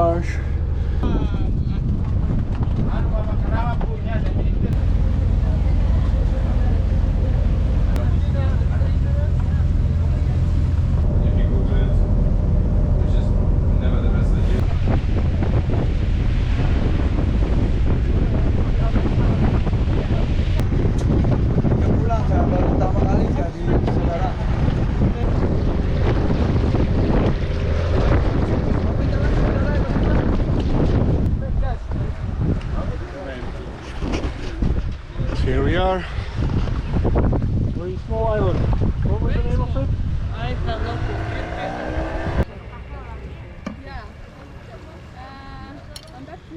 gosh. Here we are. Very small island. What was the name of it? I have no clue. Yeah. I'm back to...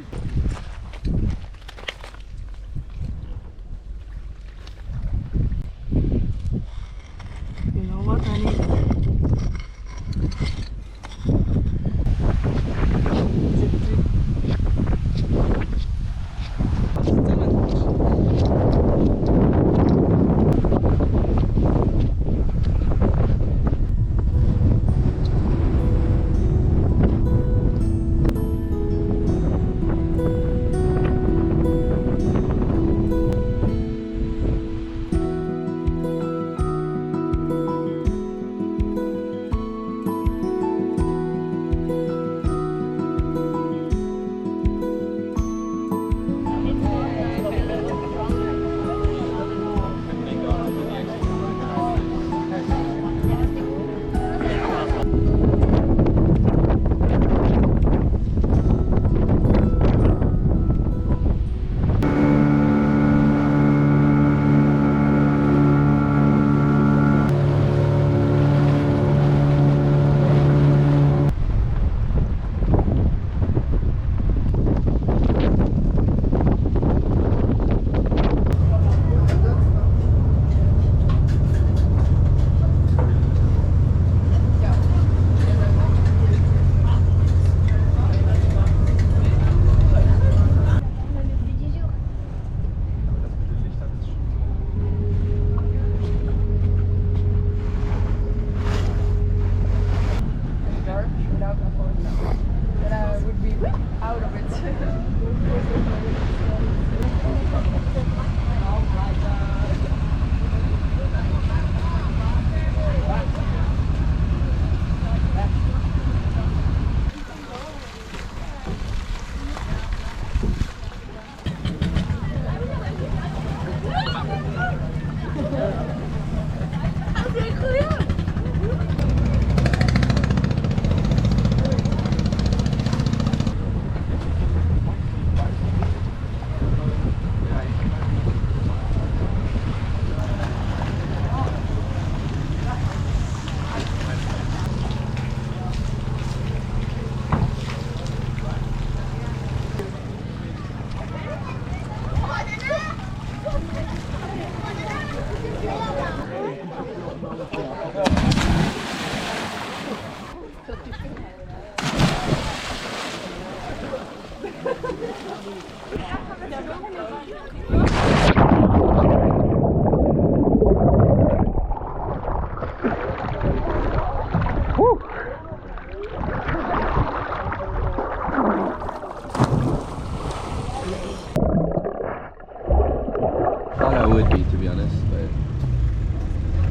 You know what I need?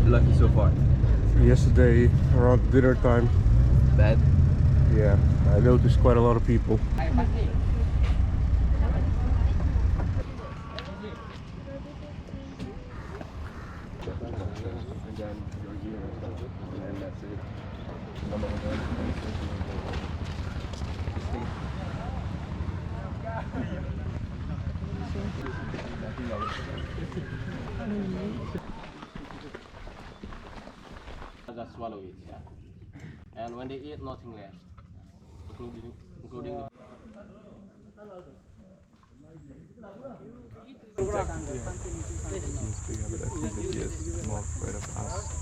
Lucky so far. Yesterday around dinner time, Bad. yeah, I noticed quite a lot of people. Just swallow it, yeah. And when they eat, nothing left, including the... More afraid of us.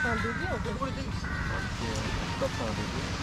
Un bébé, en fait. Stop for a bit.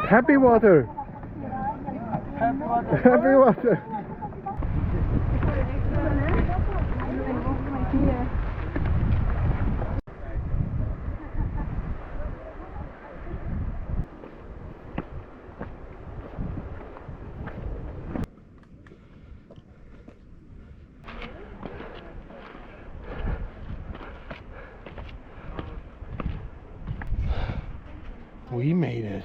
Happy water. Happy water. We made it.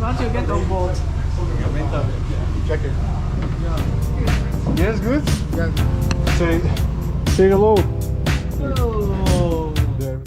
Once you get on board. Check it. Yes, good? Yes. Say hello. Oh. There.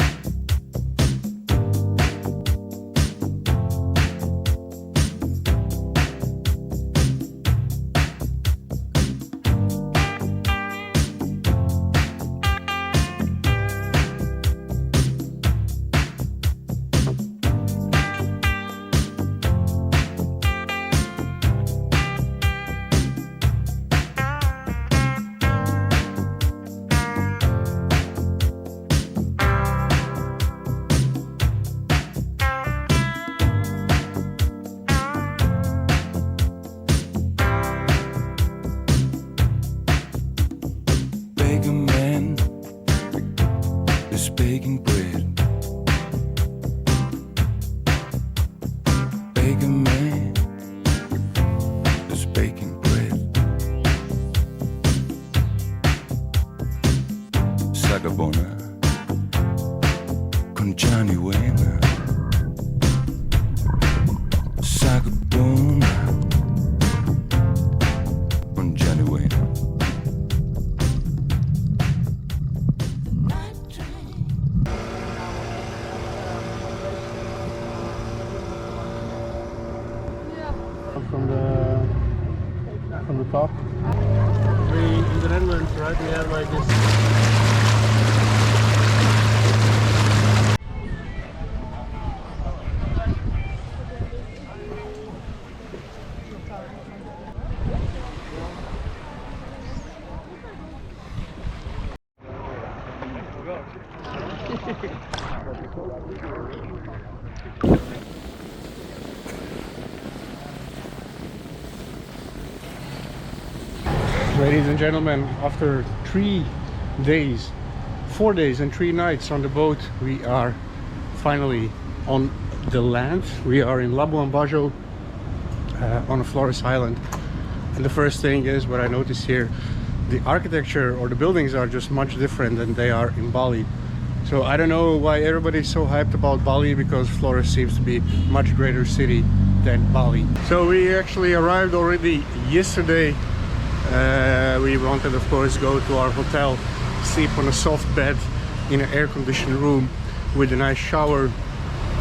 from the top. In the Netherlands, right? We have like this. Ladies and gentlemen, after 4 days and 3 nights on the boat, we are finally on the land. We are in Labuan Bajo on Flores Island. And the first thing is what I noticed here, the architecture or the buildings are just much different than they are in Bali. So I don't know why everybody's so hyped about Bali, because Flores seems to be a much greater city than Bali. So we actually arrived already yesterday. We wanted, of course, go to our hotel, sleep on a soft bed in an air-conditioned room with a nice shower,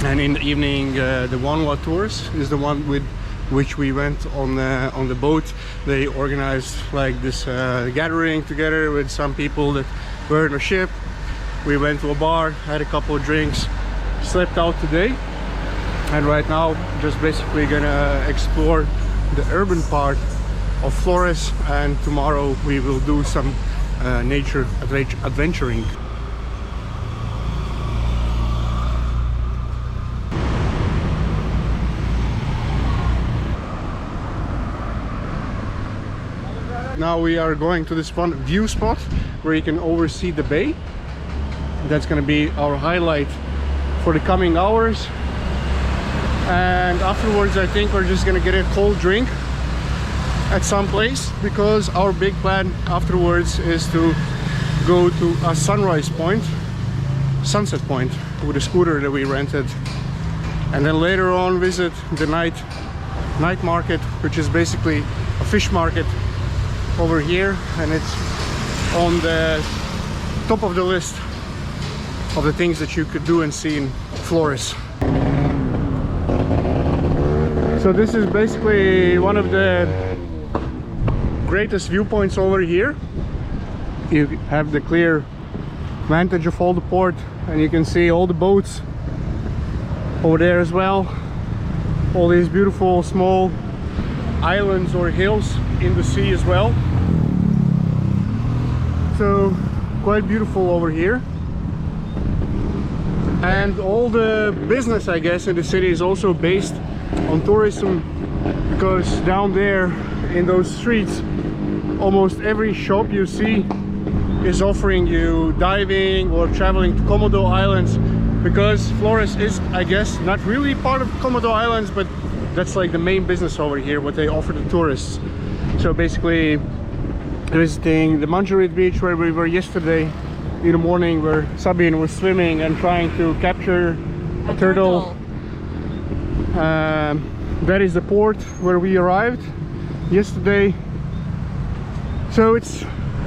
and in the evening the Wanua tours is the one with which we went on the boat. They organized like this gathering together with some people that were on a ship. We went to a bar, had a couple of drinks, slept out today, and right now just basically gonna explore the urban part of Flores, and tomorrow we will do some nature adventuring. Now we are going to this one view spot where you can oversee the bay. That's going to be our highlight for the coming hours, and afterwards I think we're just going to get a cold drink at some place, because our big plan afterwards is to go to a sunset point with a scooter that we rented, and then later on visit the night market, which is basically a fish market over here, and it's on the top of the list of the things that you could do and see in Flores. So this is basically one of the greatest viewpoints over here. You have the clear vantage of all the port, and you can see all the boats over there as well. All these beautiful small islands or hills in the sea as well. So quite beautiful over here. And all the business, I guess, in the city is also based on tourism, because down there in those streets almost every shop you see is offering you diving or traveling to Komodo Islands, because Flores is, I guess, not really part of Komodo Islands, but that's like the main business over here, what they offer the tourists. So basically visiting the Manjarit beach where we were yesterday in the morning, where Sabine was swimming and trying to capture a turtle. That is the port where we arrived yesterday. So it's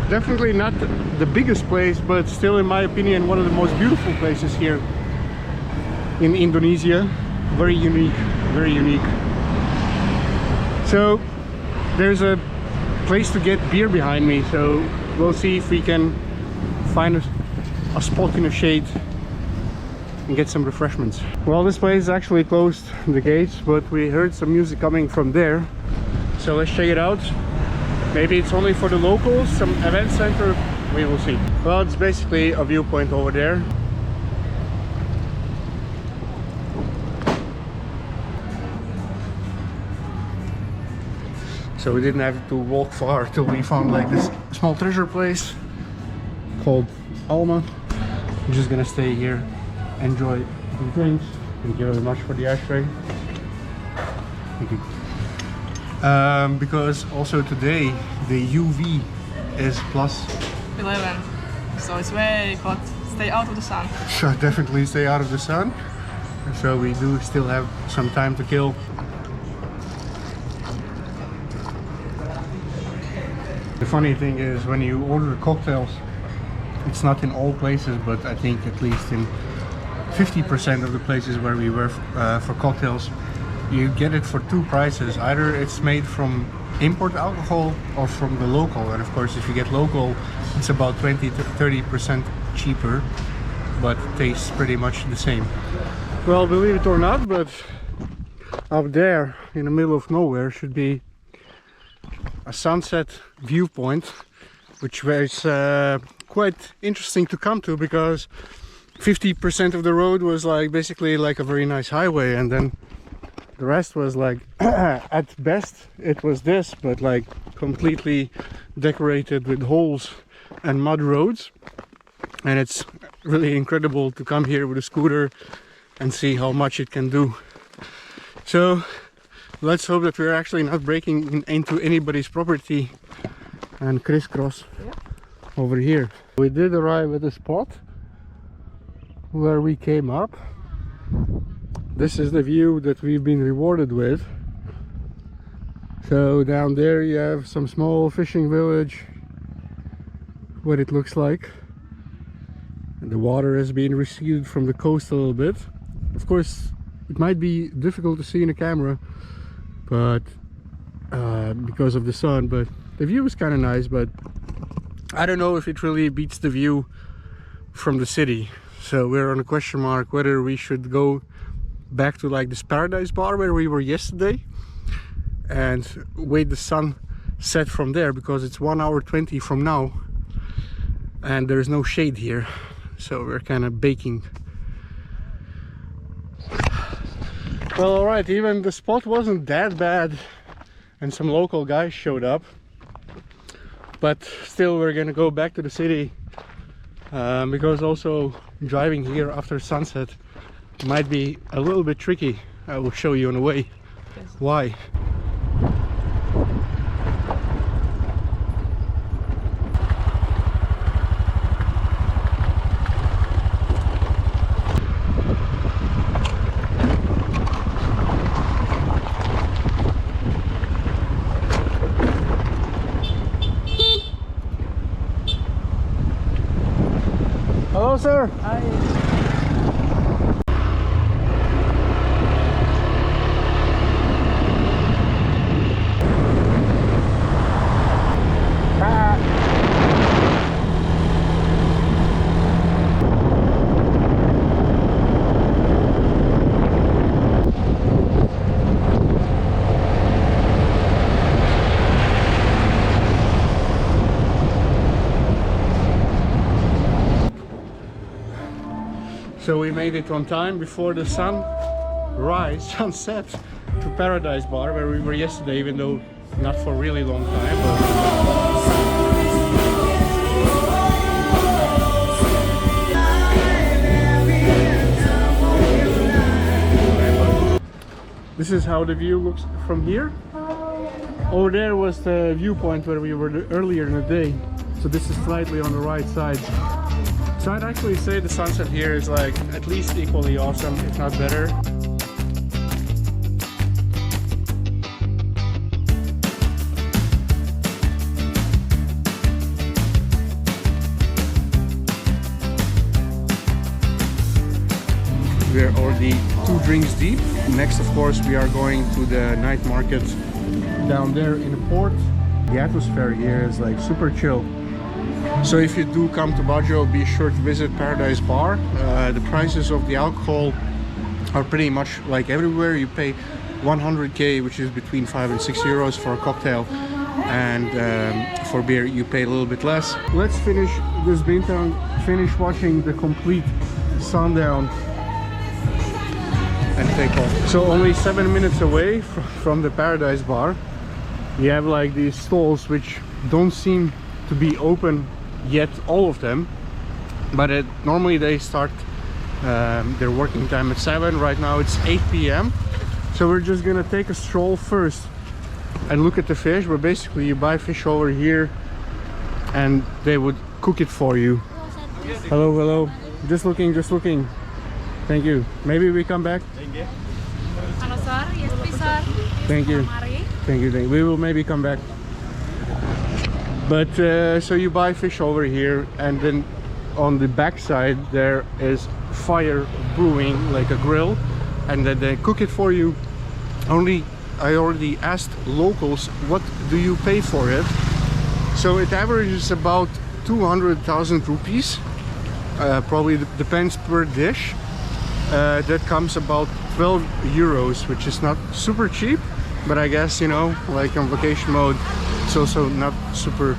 definitely not the biggest place, but still, in my opinion, one of the most beautiful places here in Indonesia. Very unique, very unique. So there's a place to get beer behind me, so we'll see if we can find a spot in the shade and get some refreshments. Well, this place actually closed the gates, but we heard some music coming from there, so let's check it out. Maybe it's only for the locals, some event center, we will see. Well, it's basically a viewpoint over there. So we didn't have to walk far till we found like this small treasure place called Alma. I'm just gonna stay here, enjoy the drinks. Thank you very much for the ashtray. Thank you. Because also today the UV is plus 11. So it's very hot. Stay out of the sun. So definitely stay out of the sun. So we do still have some time to kill. The funny thing is, when you order cocktails, it's not in all places, but I think at least in 50% of the places where we were for cocktails, you get it for two prices. Either it's made from import alcohol or from the local, and of course if you get local it's about 20 to 30% cheaper, but tastes pretty much the same. Well, believe it or not, but up there in the middle of nowhere should be a sunset viewpoint, which was quite interesting to come to, because 50% of the road was like basically like a very nice highway, and then the rest was like at best it was this, but like completely decorated with holes and mud roads. And it's really incredible to come here with a scooter and see how much it can do. So let's hope that we're actually not breaking into anybody's property and crisscross over here. We did arrive at the spot where we came up. This is the view that we've been rewarded with. So down there you have some small fishing village, what it looks like. And the water has been receded from the coast a little bit. Of course it might be difficult to see in the camera, but because of the sun, but the view is kind of nice. But I don't know if it really beats the view from the city. So we're on a question mark whether we should go back to like this Paradise Bar where we were yesterday and wait the sun set from there, because it's 1 hour 20 from now and there's no shade here, so we're kind of baking. Well, all right, even the spot wasn't that bad and some local guys showed up, but still we're gonna go back to the city, because also driving here after sunset might be a little bit tricky. I will show you on the way why. Hello, sir. Hi. So we made it on time before the sunset to Paradise Bar where we were yesterday, even though not for a really long time. This is how the view looks from here. Over there was the viewpoint where we were earlier in the day. So this is slightly on the right side. So I'd actually say the sunset here is like at least equally awesome, if not better. We're already 2 drinks deep. Next, of course, we are going to the night market down there in the port. The atmosphere here is like super chill. So if you do come to Bajo, be sure to visit Paradise Bar. The prices of the alcohol are pretty much like everywhere. You pay 100k, which is between 5 and 6 euros for a cocktail, and for beer you pay a little bit less. Let's finish this bintang, finish watching the complete sundown and take off. So only 7 minutes away from the Paradise Bar, you have like these stalls which don't seem to be open yet, all of them, but normally they start their working time at 7. Right now it's 8 p.m. so we're just gonna take a stroll first and look at the fish. But basically you buy fish over here and they would cook it for you. Hello, hello. Just looking. Thank you. Maybe we come back. Hello, sir. Yes, please, sir. Thank you. Thank you. We will maybe come back. But so you buy fish over here, and then on the back side there is fire brewing, like a grill, and then they cook it for you I already asked locals what do you pay for it. So it averages about 200,000 rupees. Probably depends per dish. That comes about 12 euros, which is not super cheap, but I guess, you know, like on vacation mode, it's also not super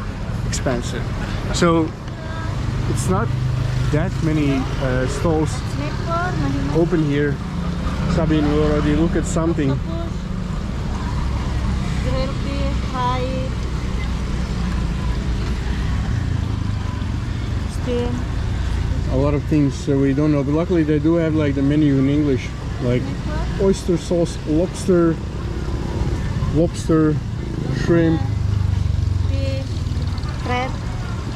expensive. So it's not that many stalls open here. Sabine will already look at something. Grilled beef, fried, steam. A lot of things we don't know, but luckily they do have like the menu in English, like oyster sauce, lobster, shrimp. Fish, crab.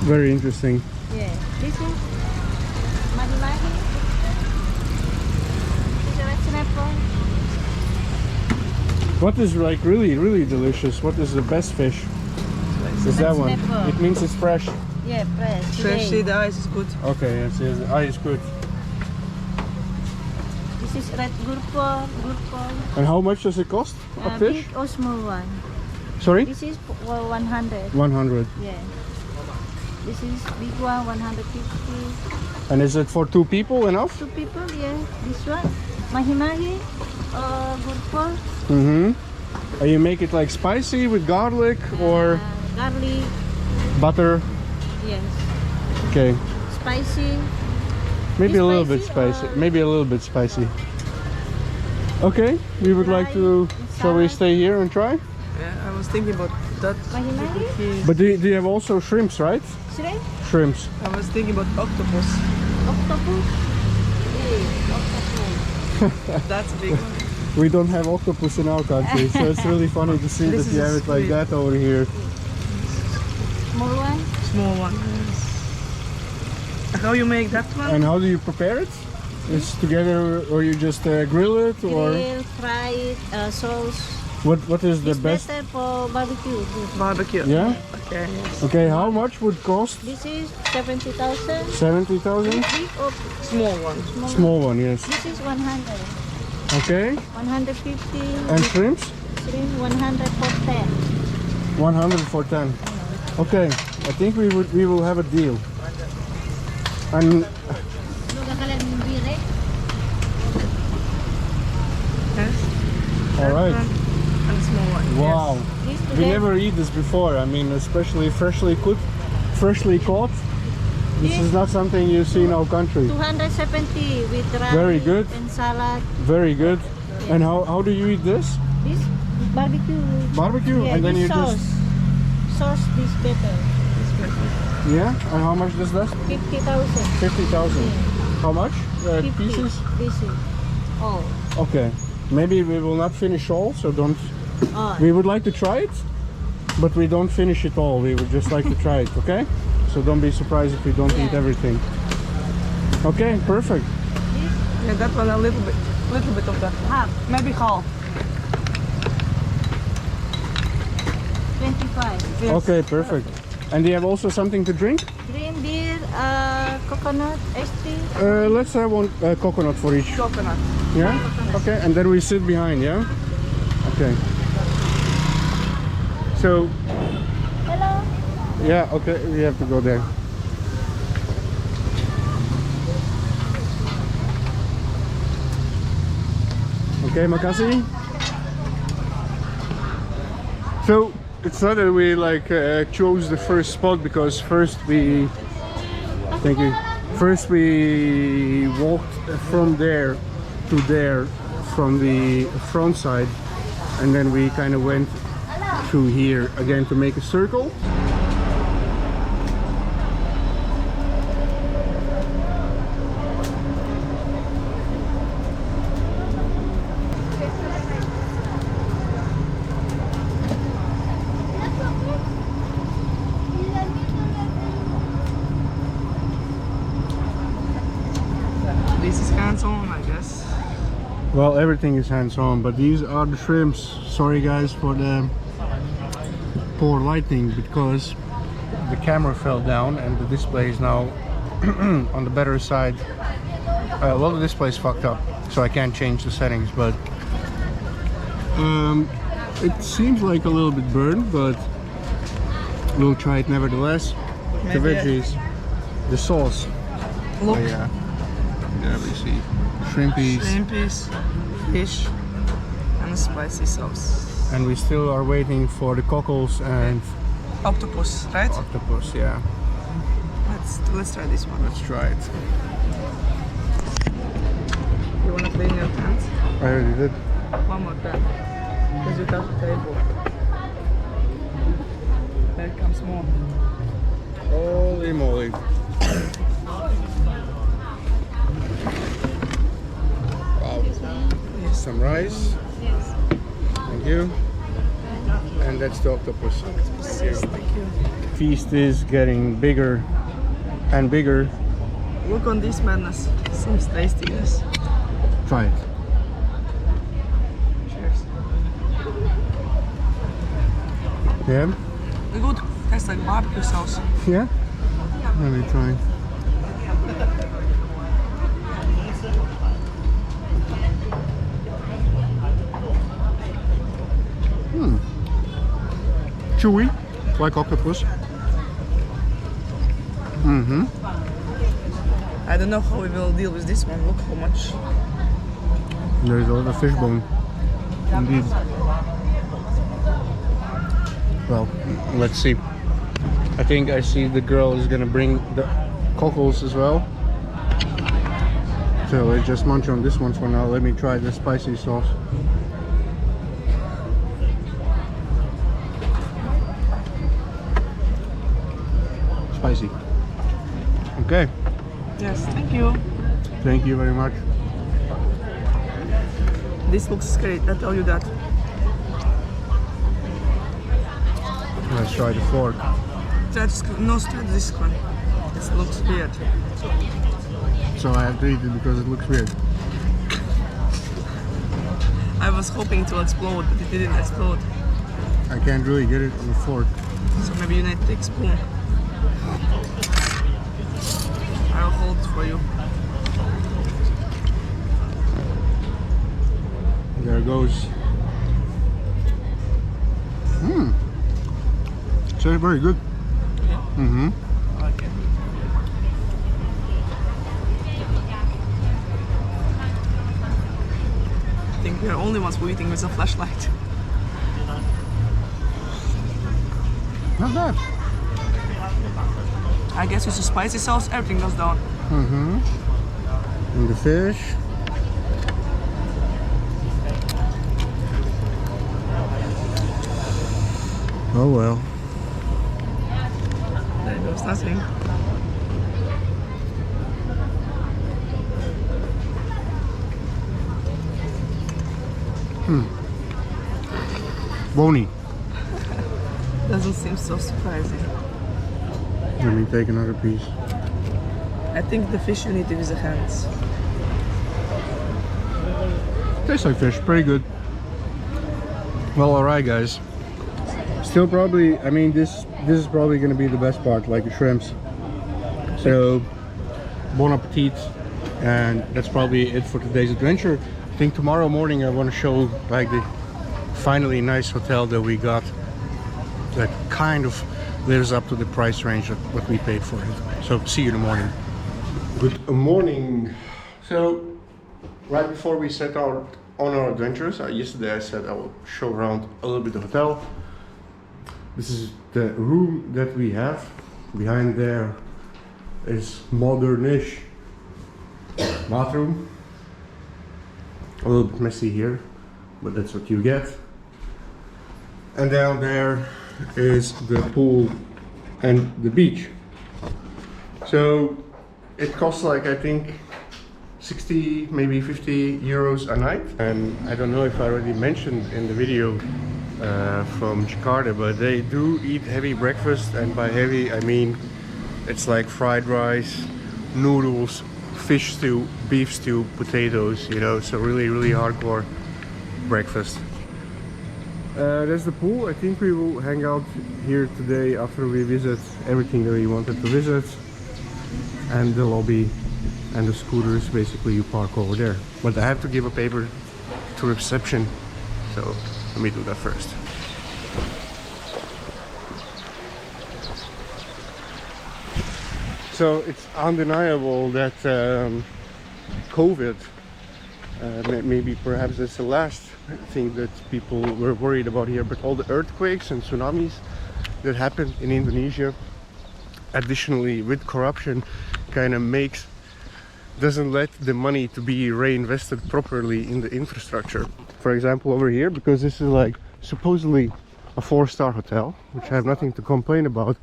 Very interesting. Yeah. This is mahi-mahi. This is red snapper. What is like really delicious? What is the best fish? Is that one? Snapper. It means it's fresh. Yeah, fresh. Fresh, Today. the ice is good. Okay, it's is good. This is red gurpo. And how much does it cost? A fish? Big or small one. Sorry? This is 100. 100. Yeah. This is big one, 150. And is it for 2 people enough? 2 people, yeah. This one, mahi-mahi, gurpo, And you make it like spicy with garlic or garlic, butter? yes. Okay. Spicy. Maybe Is a little bit spicy spicy. or- Maybe a little bit spicy. Okay, we would like to. Shall we stay here and try? Yeah, I was thinking about that. Mahi-mahi? But do you have also shrimps, right? Shrimp? Shrimps. I was thinking about octopus. Octopus? Yeah, octopus. That's a big one. We don't have octopus in our country, so it's really funny to see This that you is have it like squid. that over here. Small one? Small one. How you make that one? And how do you prepare it? It's together, or you just grill it, or Grill, fry it, sauce. what is the It's best? better for barbecue. Barbecue. Yeah. Okay. Yes. Okay, how much would cost? This is 70,000. 70,000. Big or Small one. Small one, yes. This is 100. Okay. 150. And shrimps? Shrimp 100 for 10. 100 for 10. Okay, I think we will have a deal. And Yes. all right. That one and small one. Wow. This We today, never eat this before. I mean, especially freshly cooked, freshly caught. This is not something you see in our country. 270 with rice Very good. and salad. Very good. And how do you eat this? This barbecue. Barbecue? Yeah, And then this you sauce. just Sauce this better. yeah. And how much does that? 50,000. 50,000. How much? 50 Pieces? Pieces. Oh. Okay. Maybe we will not finish all, so don't. Oh. We would like to try it, but we don't finish it all. We would just like to try it, okay? So don't be surprised if we don't eat Yeah. everything. Okay, perfect. Yeah, that one a little bit of that. Half. Maybe half. 25. Yes. Okay, perfect. And do you have also something to drink? Green beer, coconut, iced tea. Let's have one coconut for each. Coconut. Yeah? Okay, and then we sit behind, yeah? Okay. So, Hello. yeah, okay, we have to go there. Okay, makasih. So, it's not that we like chose the first spot, because first we thank you. First we walked from there to there from the front side, and then we kind of went through here again to make a circle. This is hands-on, I guess. Well, everything is hands-on, but these are the shrimps. Sorry guys for the poor lighting, because the camera fell down and the display is now on the better side. Well, the display is fucked up, so I can't change the settings, but It seems like a little bit burned, but we'll try it nevertheless. The Maybe veggies, the sauce. Look, Oh, yeah. There we see shrimpies. shrimpies, fish, and a spicy sauce. And we still are waiting for the cockles and Octopus, right? octopus, yeah. Let's try this one. Let's try it. You wanna clean your hands? I already did. One more time. Because you touched the table. There comes more. Holy moly. Wow. Yes. Some rice. Thank you. And that's the octopus. Yes, thank you. Feast is getting bigger and bigger. Look on this madness. Seems tasty, yes. Try it. Cheers. Yeah? Good. Tastes like barbecue sauce. Yeah? Let me try. Chewy, like octopus. Mm-hmm. I don't know how we will deal with this one. Look how much. There's a lot of fish bone. Indeed. Well, let's see. I think I see the girl is gonna bring the cockles as well. So let's just munch on this one for now. Let me try the spicy sauce. Spicy. Okay. Yes, thank you. Thank you very much. This looks scary, I tell you that. Let's try the fork. Try this one. It looks weird. So I have to eat it because it looks weird. I was hoping it will explode, but it didn't explode. I can't really get it on the fork. So maybe you need to take a spoon. I'll hold it for you. There it goes. Mmm. It's very good. Yeah. Mm-hmm. Okay. I think we are only ones who are eating with a flashlight. Not bad. I guess with the spicy sauce, everything goes down. Mm-hmm. And the fish. Oh well. There goes nothing. Bony. Doesn't seem so surprising. Let me take another piece. I think the fish you need to use the hands. Tastes like fish, pretty good. Well, alright guys. Still probably, I mean this is probably gonna be the best part, like the shrimps. So, bon appetit. And that's probably it for today's adventure. I think tomorrow morning I want to show like the finally nice hotel that we got that kind of lives up to the price range of what we paid for it. So see you in the morning. Good morning. So right before we set out on our adventures, yesterday I said I will show around a little bit the hotel. This is the room that we have. Behind there is modernish bathroom. A little bit messy here, but that's what you get. And down there is the pool and the beach. So it costs like I think 60, maybe 50 euros a night. And I don't know if I already mentioned in the video from Jakarta, but they do eat heavy breakfast, and by heavy I mean it's like fried rice, noodles, fish stew, beef stew, potatoes, you know, so really hardcore breakfast. That's the pool. I think we will hang out here today after we visit everything that we wanted to visit, and the lobby and the scooters basically you park over there. But I have to give a paper to reception So let me do that first. So it's undeniable that COVID, maybe perhaps that's the last thing that people were worried about here, but all the earthquakes and tsunamis that happened in Indonesia, additionally with corruption, kind of doesn't let the money to be reinvested properly in the infrastructure. For example, over here, because this is like supposedly a 4-star hotel, which I have nothing to complain about.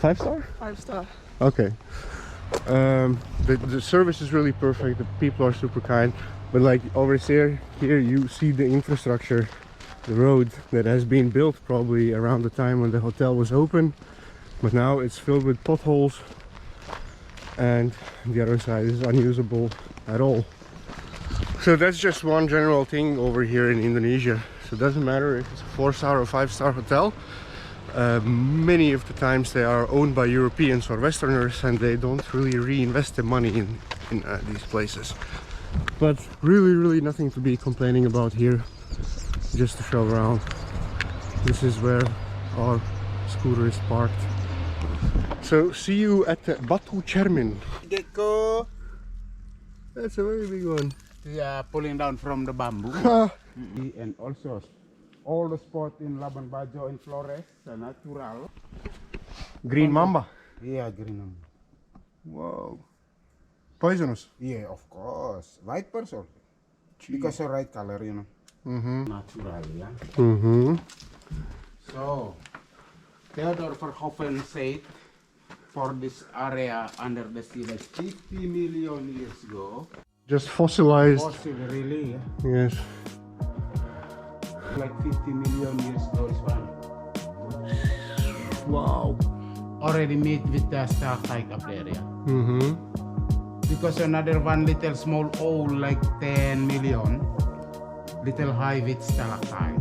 5-star? 5-star. Okay. The service is really perfect, the people are super kind, but like over here you see the infrastructure, the road that has been built probably around the time when the hotel was open, but now it's filled with potholes and the other side is unusable at all. So that's just one general thing over here in Indonesia. So it doesn't matter if it's a 4-star or 5-star hotel. Many of the times they are owned by Europeans or Westerners, and they don't really reinvest the money in these places. But really nothing to be complaining about here. Just to show around. This is where our scooter is parked. So see you at the Batu Cermin. Gecko. That's a very big one. They are pulling down from the bamboo. And also all the spot in Labuan Bajo and Flores are natural. Green mamba. Yeah, green one. Whoa. Poisonous. Yeah, of course. White person. Because of right color, you know. Natural, yeah. So, Theodor Verhoeven said, for this area under the sea, that's 50 million years ago. Just fossilized. Fossil, really, yeah. Yes. Like 50 million years ago is one. Wow. Already meet with the stalactite up there, yeah. Because another one little small owl like 10 million, little high with stalactite.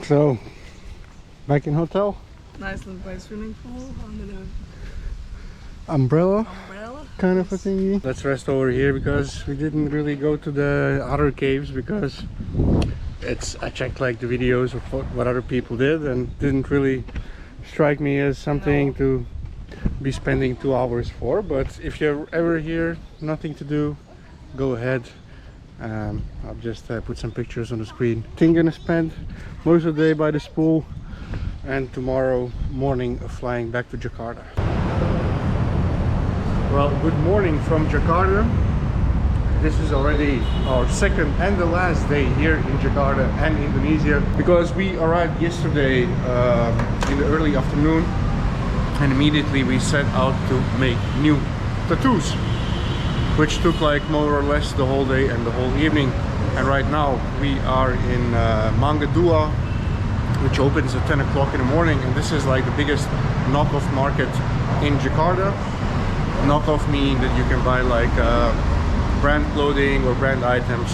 So, back in hotel. Nice little by swimming pool under the Umbrella umbrella. kind of a thingy. Let's rest over here because we didn't really go to the other caves because I checked like the videos of what other people did and didn't really strike me as something to be spending 2 hours for. But if you're ever here, nothing to do, go ahead. I'll just put some pictures on the screen. I think I'm gonna spend most of the day by this pool and tomorrow morning flying back to Jakarta. Well, good morning from Jakarta. This is already our second and the last day here in Jakarta and Indonesia, because we arrived yesterday in the early afternoon and immediately we set out to make new tattoos, which took like more or less the whole day and the whole evening. And right now we are in Manga, which opens at 10 o'clock in the morning, and this is like the biggest knockoff market in Jakarta. Knockoff meaning that you can buy like brand clothing or brand items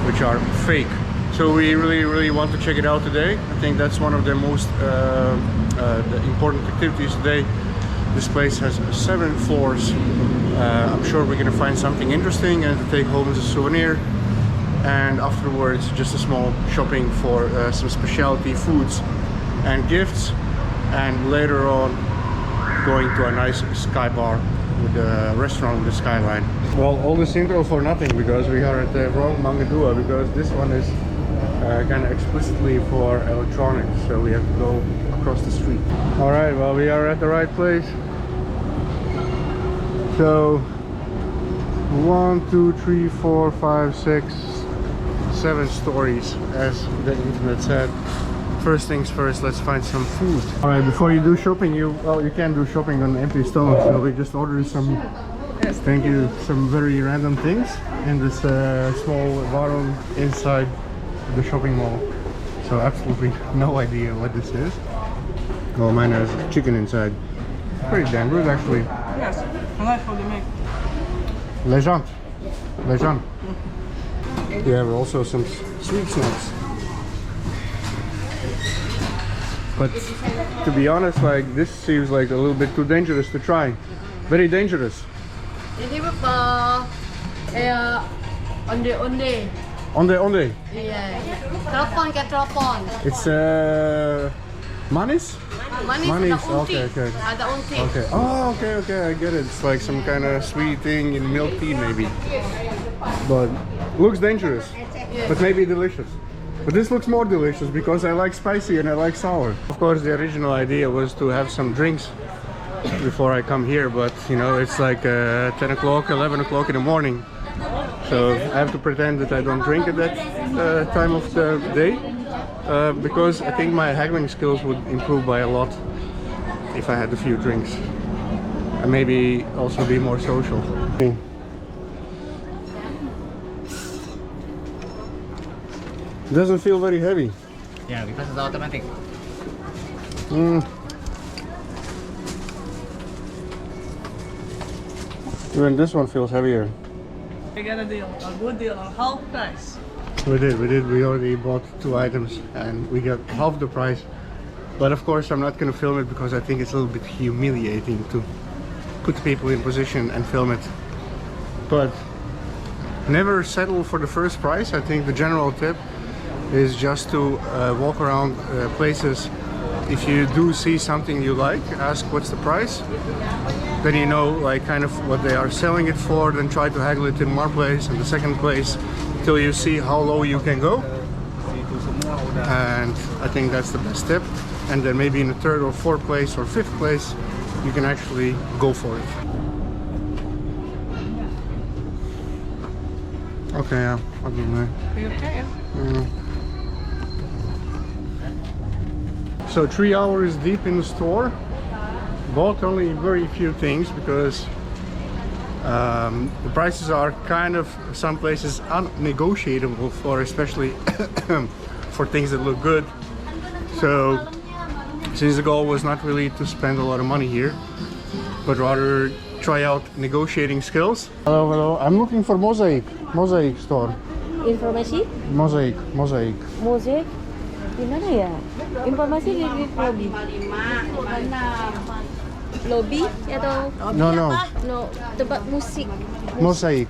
which are fake. So we really want to check it out today. I think that's one of the most the important activities today. This place has 7 floors. I'm sure we're gonna find something interesting and to take home as a souvenir, and afterwards just a small shopping for some specialty foods and gifts, and later on going to a nice sky bar with a restaurant with a skyline. Well, all this intro for nothing because we are at the wrong Manga, because this one is kind of explicitly for electronics, so we have to go across the street. All right, well, we are at the right place. So 1, 2, 3, 4, 5, 6, 7 stories, as the internet said. first things first, let's find some food. All right, before you do shopping, you can't do shopping on empty stomach, so we just ordered some, thank you, some very random things in this small warung inside the shopping mall. So absolutely no idea what this is. Oh, mine has chicken inside. Pretty damn good actually. Yes, I like how they make. Legend. Legend. We have also some sweet snacks. But to be honest, like this seems like a little bit too dangerous to try. Very dangerous. Ini onde. Onde. Iya. Telepon kayak telepon. It's manis? Manis, ada unti. Okay. Ada unti. Okay. Oh, okay, I get it. It's like some kind of sweet thing in milk tea maybe. But looks dangerous. But maybe delicious. But this looks more delicious because I like spicy and I like sour. Of course, the original idea was to have some drinks before I come here, but you know, it's like 10 o'clock, 11 o'clock in the morning. So I have to pretend that I don't drink at that time of the day. Because I think my haggling skills would improve by a lot if I had a few drinks. And maybe also be more social. It doesn't feel very heavy. Yeah, because it's automatic. Even this one feels heavier. We got a deal, a good deal, on half price. We did. We already bought 2 items and we got half the price. But of course I'm not gonna film it because I think it's a little bit humiliating to put people in position and film it. But never settle for the first price. I think the general tip is just to walk around places. If you do see something you like, ask what's the price. Then you know like kind of what they are selling it for, then try to haggle it in one place and the second place till you see how low you can go. And I think that's the best tip. And then maybe in the 3rd or 4th place or 5th place you can actually go for it. Okay, yeah, I'll do that. Okay. So 3 hours deep in the store, bought only very few things because the prices are kind of some places unnegotiable for, especially for things that look good. So since the goal was not really to spend a lot of money here, but rather try out negotiating skills. Hello, I'm looking for Mosaic store. Informasi? Mosaic. Musik? Di mana ya? Informasi di lobby. Lobby atau? No. No, tempat musik. Mosaic.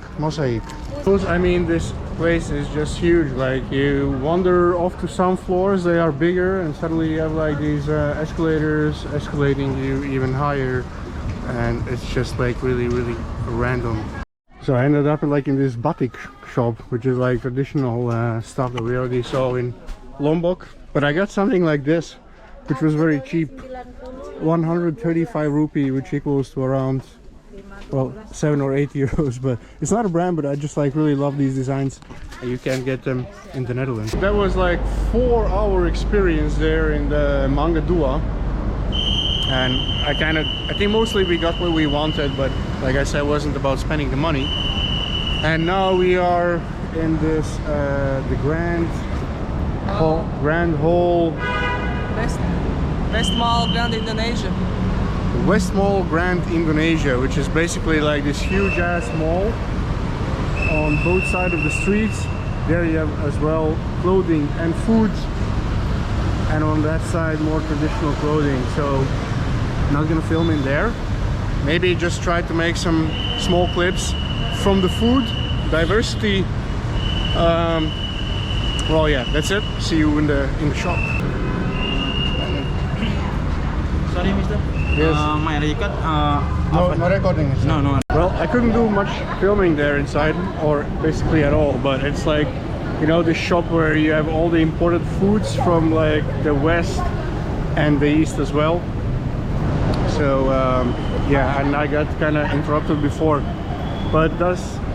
I mean, this place is just huge. Like you wander off to some floors, they are bigger, and suddenly you have like these escalators escalating you even higher, and it's just like really random. So I ended up like in this batik shop, which is like traditional stuff that we already saw in Lombok. But I got something like this, which was very cheap, 135 rupee, which equals to around, well, 7 or 8 euros. But it's not a brand, but I just like really love these designs. You can't get them in the Netherlands. That was like 4-hour experience there in the Manga, and I think mostly we got what we wanted, but like I said, it wasn't about spending the money. And now we are in this the Grand Hall West Mall Grand Indonesia. West Mall Grand Indonesia, which is basically like this huge ass mall on both sides of the streets. There you have as well clothing and food, and on that side more traditional clothing. So not gonna film in there, maybe just try to make some small clips from the food diversity. Well, yeah, that's it. See you in the shop. Sorry, mister. Yes. My record. No recording. No. Well, I couldn't do much filming there inside, or basically at all. But it's like, you know, the shop where you have all the imported foods from like the west and the east as well. So yeah, and I got kind of interrupted before, but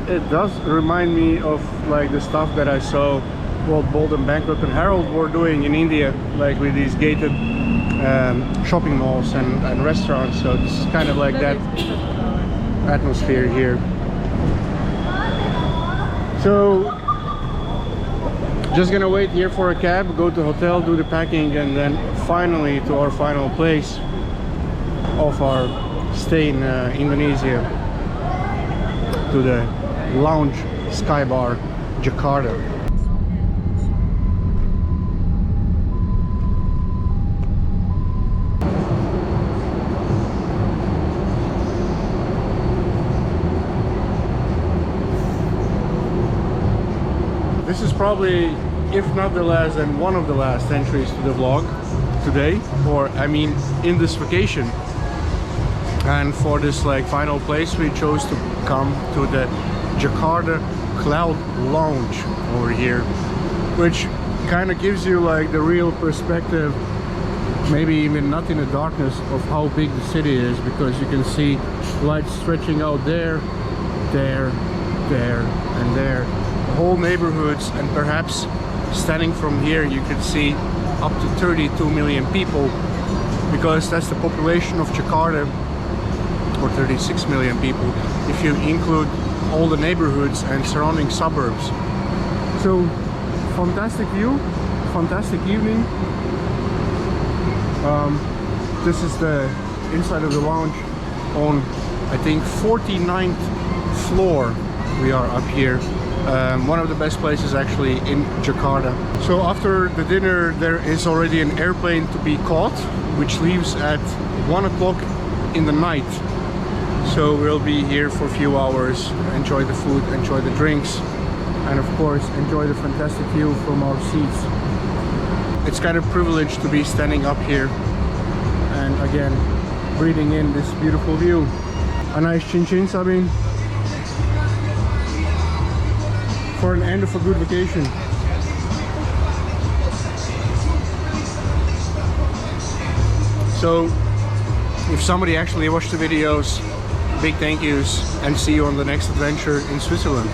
it does remind me of like the stuff that I saw what Bold and Bankrupt and Harold were doing in India, like with these gated shopping malls and restaurants. So this is kind of like that atmosphere here. So just gonna wait here for a cab, go to the hotel, do the packing, and then finally to our final place of our stay in Indonesia, to the lounge Sky Bar Jakarta. This is probably, if not the last, then one of the last entries to the vlog today, or I mean in this vacation. And for this like final place, we chose to come to the Jakarta Cloud Lounge over here, which kind of gives you like the real perspective, maybe even not in the darkness, of how big the city is, because you can see lights stretching out there, there, there, and there. Whole neighborhoods, and perhaps standing from here you could see up to 32 million people, because that's the population of Jakarta, or 36 million people if you include all the neighborhoods and surrounding suburbs. So fantastic view, fantastic evening. This is the inside of the lounge on, I think, 49th floor. We are up here. One of the best places actually in Jakarta. So after the dinner there is already an airplane to be caught, which leaves at 1 o'clock in the night. So we'll be here for a few hours, enjoy the food, enjoy the drinks, and of course enjoy the fantastic view from our seats. It's kind of privileged to be standing up here and again breathing in this beautiful view. A nice chin chin, Sabine, for an end of a good vacation. So if somebody actually watched the videos, big thank yous, and see you on the next adventure in Switzerland.